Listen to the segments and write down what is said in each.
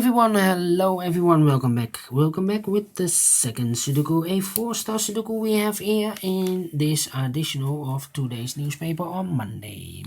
hello everyone, welcome back with the second Sudoku, a 4-star Sudoku we have here in this additional of today's newspaper on Monday,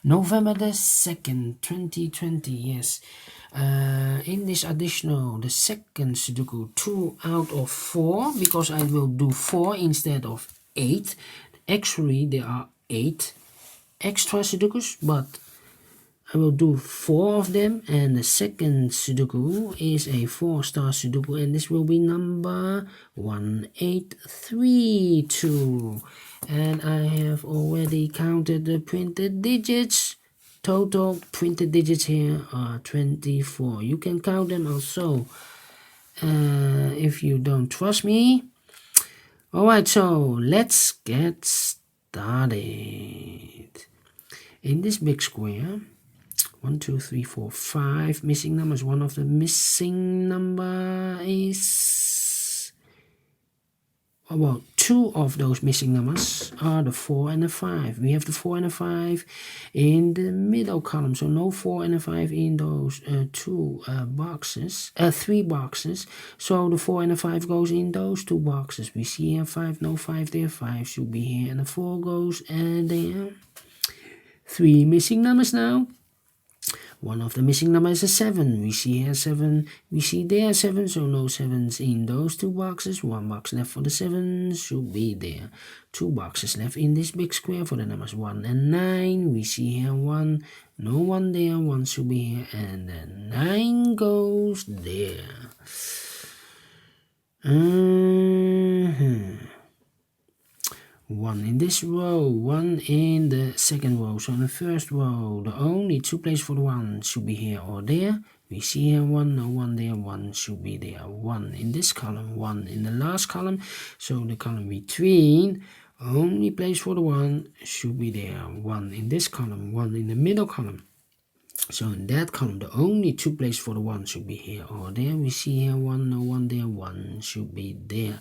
November the 2nd, 2020, yes. In this additional, the second Sudoku, 2 out of 4, because I will do 4 instead of 8. Actually, there are 8 extra Sudokus, but I will do 4 of them, and the second Sudoku is a 4-star Sudoku, and this will be number 1832. And I have already counted the printed digits. Total printed digits here are 24. You can count them also if you don't trust me. Alright, so let's get started. In this big square, 1, 2, 3, 4, 5 missing numbers. One of the missing number is, well, 2 of those missing numbers are the 4 and the 5. We have the 4 and the 5 in the middle column, so no 4 and the 5 in those 3 boxes. So the 4 and the 5 goes in those 2 boxes. We see here 5, no 5 there, 5 should be here, and the 4 goes there. 3 missing numbers now. One of the missing numbers is a 7. We see here 7. We see there 7, so no 7s in those 2 boxes. 1 box left for the 7 should be there. 2 boxes left in this big square for the numbers 1 and 9. We see here 1. No 1 there. 1 should be here. And then 9 goes there. 1 in this row, 1 in the second row. So in the first row, the only 2 places for the 1 should be here or there. We see here 1, no 1 there, 1 should be there. 1 in this column, 1 in the last column. So the column between, only place for the 1 should be there. 1 in this column, 1 in the middle column. So in that column, the only 2 places for the 1 should be here or there. We see here 1, no 1 there, 1 should be there.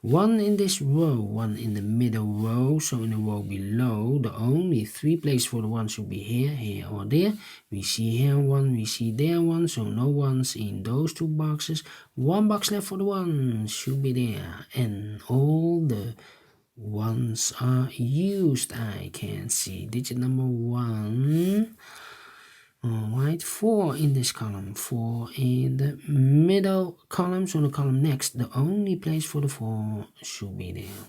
1 in this row, 1 in the middle row, so in the row below, the only 3 places for the 1 should be here or there. We see here 1, we see there 1, so no 1s in those 2 boxes. 1 box left for the 1 should be there, and all the 1s are used. I can see digit number 1. Alright, 4 in this column, 4 in the middle column, so the column next, the only place for the 4 should be there.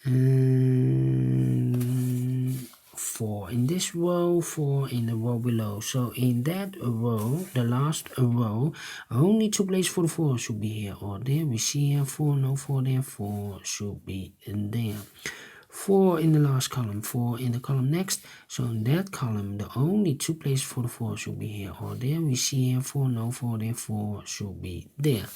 And 4 in this row, 4 in the row below. So in that row, the last row, only 2 places for the 4 should be here or there. We see here 4, no 4 there, 4 should be in there. 4 in the last column, 4 in the column next. So in that column, the only 2 places for the 4 should be here or there. We see here 4, no 4 there, 4 should be there.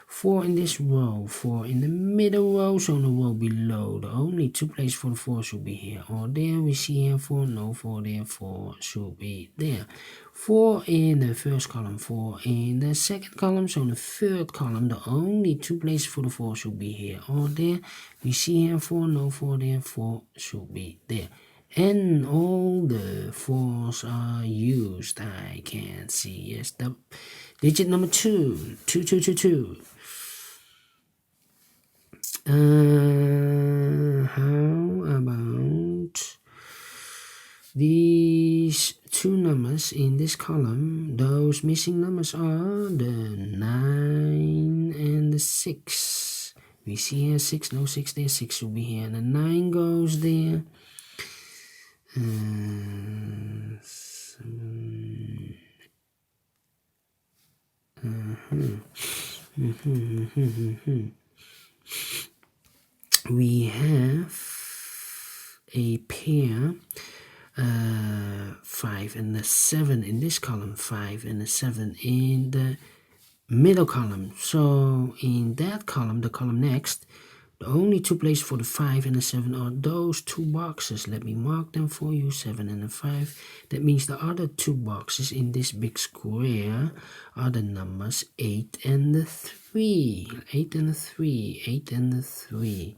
4 in this row, 4 in the middle row, so in the row below, the only 2 places for the 4 should be here or there. We see here 4, no 4 there, 4 should be there. 4 in the first column, 4 in the second column, so in the third column, the only 2 places for the 4 should be here or there. We see here 4, no 4 there, 4 should be there. And all the 4s are used. I can see, yes, the digit number 2, 2, 2, 2, 2. How about these 2 numbers in this column? Those missing numbers are the 9 and the 6. We see here 6, no 6 there, 6 should be here, and the 9 goes there. 7. We have a pair, 5 and the 7 in this column, 5 and the 7 in the middle column. So in that column, the column next, the only 2 places for the 5 and the 7 are those 2 boxes. Let me mark them for you, 7 and the 5. That means the other 2 boxes in this big square are the numbers 8 and the 3. 8 and the 3, 8 and the 3.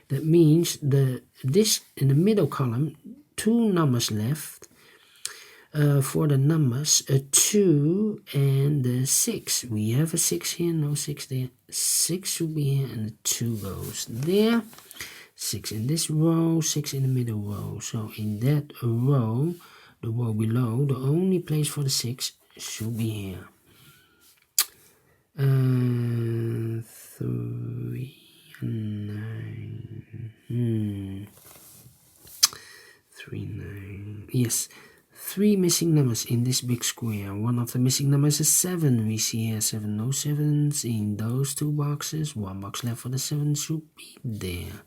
That means this in the middle column, 2 numbers left. For the numbers 2 and 6. We have a 6 here, no 6 there. 6 should be here and the 2 goes there. 6 in this row, 6 in the middle row. So in that row, the row below, the only place for the 6 should be here. 3 and 9. 3, 9. Yes. 3 missing numbers in this big square. One of the missing numbers is 7. We see here 7, no 7s in those 2 boxes. 1 box left for the 7 should be there.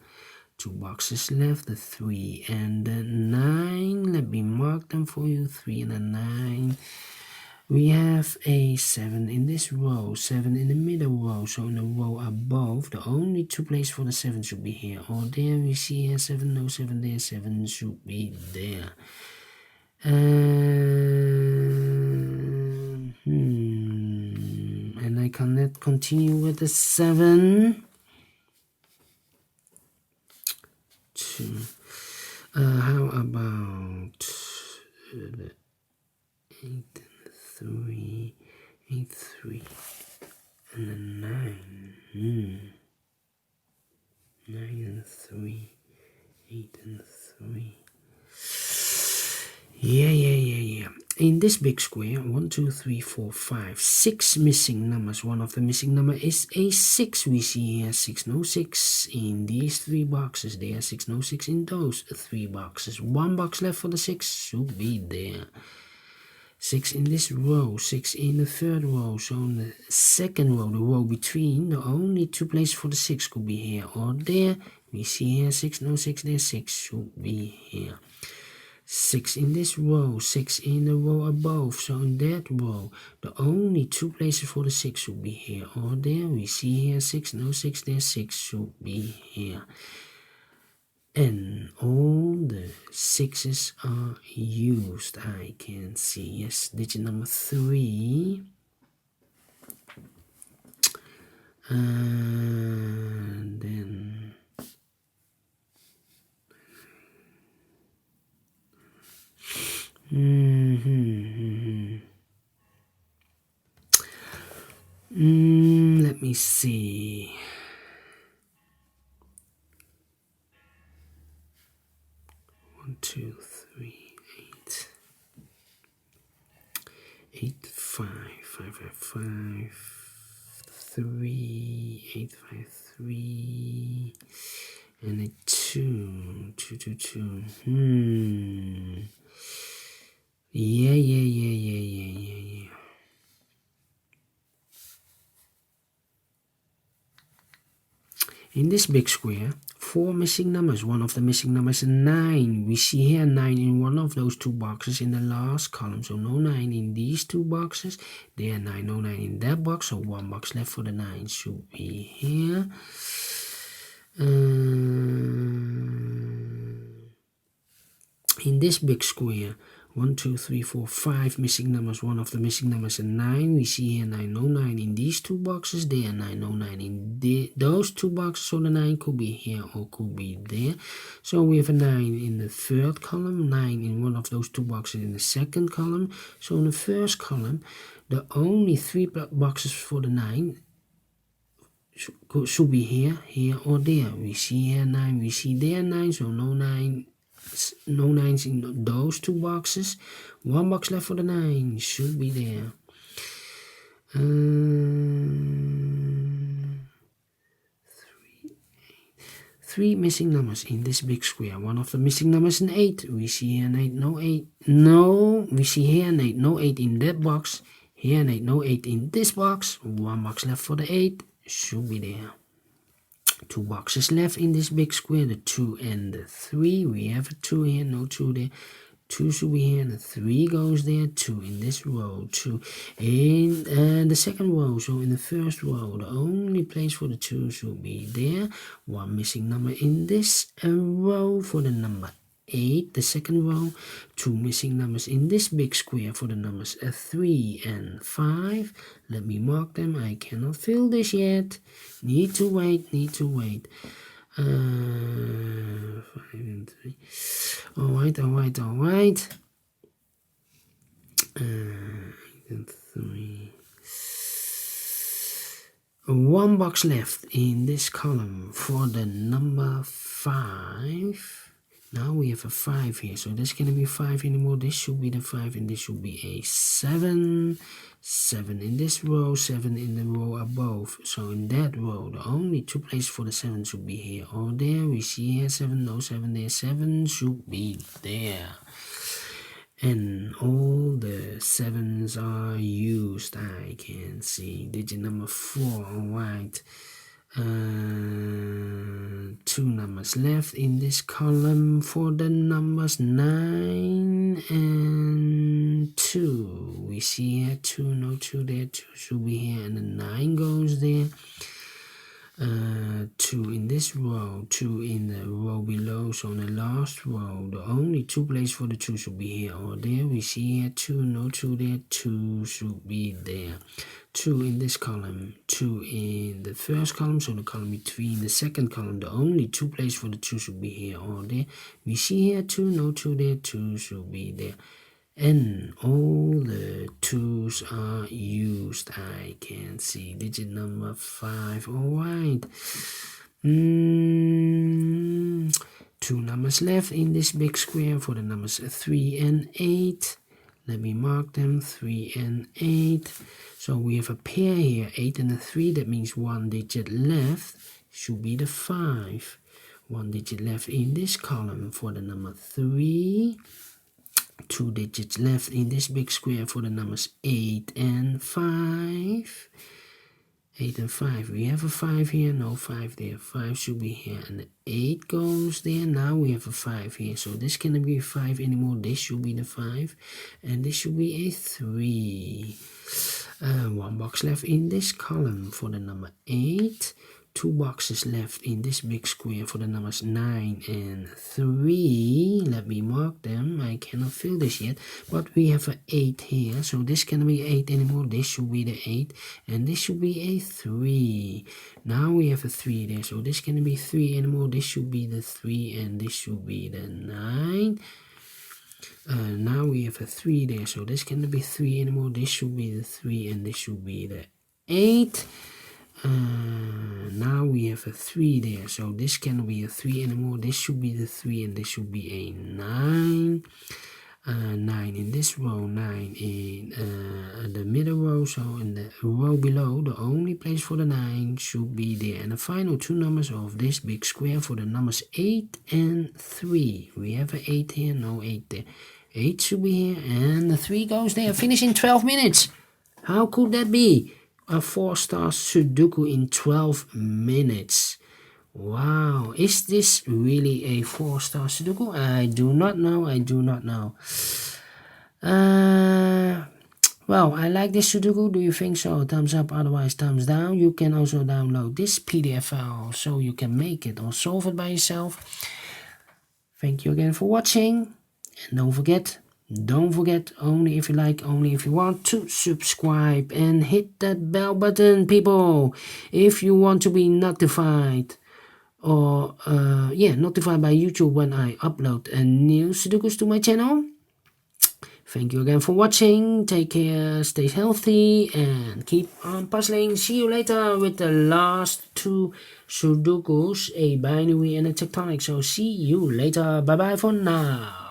2 boxes left, the 3 and the 9. Let me mark them for you. 3 and a 9. We have a 7 in this row, 7 in the middle row. So in the row above, the only 2 places for the 7 should be here or there. We see here 7, no 7 there, 7 should be there. And I cannot continue with the 7. 2. How about the 8 and 3, 8, 3, and the 9. 9 and 3, 8 and 3. Yeah. In this big square, 1, 2, 3, 4, 5, 6 missing numbers. One of the missing number is a 6. We see here 6, no 6 in these 3 boxes. There are 6, no 6 in those 3 boxes. 1 box left for the 6 should be there. 6 in this row, 6 in the third row. So in the second row, the row between, the only 2 places for the 6 could be here or there. We see here 6, no 6 there, 6 should be here. 6 in this row, 6 in the row above. So in that row, the only 2 places for the 6 should be here or there. We see here 6, no 6 there, 6 should be here. And all the 6s are used. I can see, yes, digit number 3. And then let me see. 1, 2, 3, 8. 8, 5, 5, 5, 5, 3, 8, 5, 3, and a 2, 2, 2, 2. Yeah. In this big square, 4 missing numbers. One of the missing numbers is 9. We see here 9 in one of those 2 boxes in the last column. So no 9 in these 2 boxes. There 9, no 9 in that box. So 1 box left for the 9 should be here. In this big square, 1, 2, 3, 4, 5 missing numbers. One of the missing numbers is 9. We see here 9, no 9 in these 2 boxes. There 9, no 9 in those 2 boxes. So the 9 could be here or could be there. So we have a 9 in the third column, 9 in one of those 2 boxes in the second column. So in the first column, the only 3 boxes for the 9 should be here, here or there. We see here 9, we see there 9, so no 9. No 9s in those 2 boxes. 1 box left for the 9 should be there. 3 missing numbers in this big square. One of the missing numbers is an 8. We see here an 8, no 8. No, we see here an 8, no 8 in that box. Here an 8, no 8 in this box. 1 box left for the 8 should be there. 2 boxes left in this big square, the 2 and the 3. We have a 2 here, no 2 there. 2 should be here, and the 3 goes there. 2 in this row, 2 in the second row. So in the first row, the only place for the 2 should be there. 1 missing number in this row for the number 8, the second row. 2 missing numbers in this big square for the numbers 3 and 5. Let me mark them. I cannot fill this yet. Need to wait. 5 and 3. All right. and 3. One box left in this column for the number 5. Now we have a 5 here, so this cannot be 5 anymore. This should be the 5, and this should be a 7. 7 in this row, 7 in the row above. So in that row, the only 2 places for the 7 should be here or there. We see here 7, no 7 there, 7 should be there. And all the 7s are used, I can see. Digit number 4, alright. 2 numbers left in this column for the numbers 9 and 2. We see here 2, no 2 there, 2 should be here, and the 9 goes there. 2 in this row, 2 in the row below, so in the last row, the only 2 places for the 2 should be here or there. We see here 2, no 2 there, 2 should be there. 2 in this column, 2 in the first column, so the column between the second column, the only 2 places for the 2 should be here or there. We see here 2, no 2 there, 2 should be there. And all the 2s are used, I can see. Digit number 5, alright. 2 numbers left in this big square for the numbers 3 and 8. Let me mark them, 3 and 8. So we have a pair here, 8 and a 3. That means 1 digit left should be the 5. 1 digit left in this column for the number 3. 2 digits left in this big square for the numbers 8 and 5. 8 and 5. We have a 5 here, no 5 there. 5 should be here, and the 8 goes there. Now we have a 5 here, so this cannot be a 5 anymore. This should be the 5, and this should be a 3. 1 box left in this column for the number 8. 2 boxes left in this big square for the numbers 9 and 3. Let me mark them. I cannot fill this yet, but we have an 8 here, so this cannot be 8 anymore. This should be the 8, and this should be a 3. Now we have a 3 there, so this cannot be 3 anymore. This should be the 3, and this should be the 9. Now we have a 3 there, so this cannot be 3 anymore. This should be the 3, and this should be the 8. Now we have a 3 there, so this cannot be a 3 anymore. This should be the 3, and this should be a 9. 9 in this row, 9 in the middle row, so in the row below, the only place for the 9 should be there. And the final 2 numbers of this big square for the numbers 8 and 3. We have an 8 here, no 8 there. 8 should be here, and the 3 goes there. Finish in 12 minutes. How could that be? A 4 Stars Sudoku in 12 minutes. Wow, is this really a 4 Star Sudoku? I do not know, I do not know. Well, I like this Sudoku. Do you think so? Thumbs up, otherwise thumbs down. You can also download this PDF file so you can make it or solve it by yourself. Thank you again for watching. And don't forget, only if you like, only if you want, to subscribe and hit that bell button, people, if you want to be notified, or notified by YouTube when I upload a new Sudokus to my channel. Thank you again for watching. Take care, stay healthy, and keep on puzzling. See you later with the last 2 Sudokus, a binary and a tectonic. So see you later. Bye bye for now.